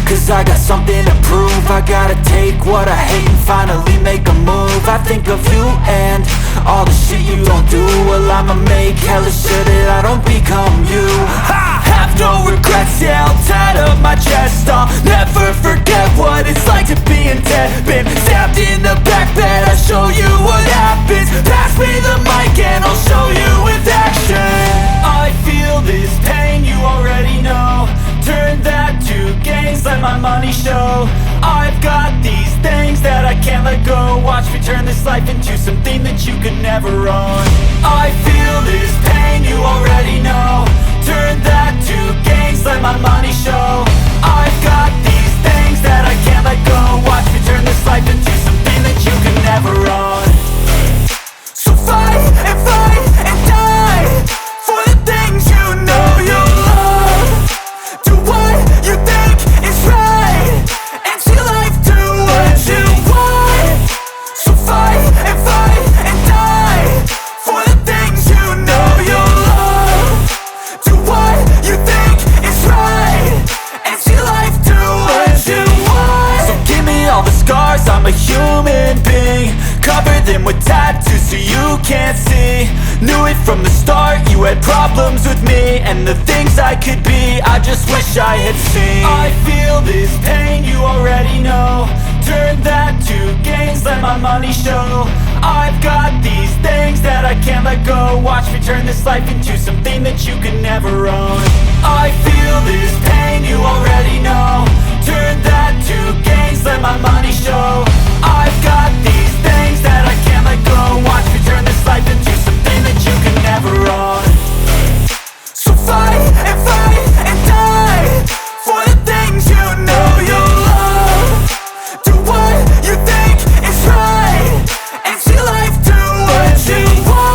Cause I got something to prove. I gotta take what I hate and finally make a move. I think of you and all the shit you don't do. Well, I'ma make hella sure that I don't become you. I have no regrets, yeah, I'll tie up my chest. I'll never forget what it's like to be in debt. Been stabbed in the back bed, I'll show you what happens. Pass me the mic and I'll show you with action. I feel this pain, you already know. Turn that to gains, let my money show. I've got these things that I can't let go. Watch me turn this life into something that you could never own. I feel this pain, you already know. Turn that to gains, let my money show. I've got these things that I can't let go. Watch me turn this life into something that you could never own. So fight and die for the things you know you love. Do what you think is right and see life do what you want. So fight and die for the things you know you love. Do what you think is right and see life do what you want. So give me all the scars, I'm a human being. Cover them with tattoos so you can't see. Knew it from the start, you had problems with me and the things I could be, I just wish I had seen. I feel this pain, you already know. Turn that to gains, let my money show. I've got these things that I can't let go. Watch me turn this life into something that you could never own. I feel this pain, you already know. Turn that to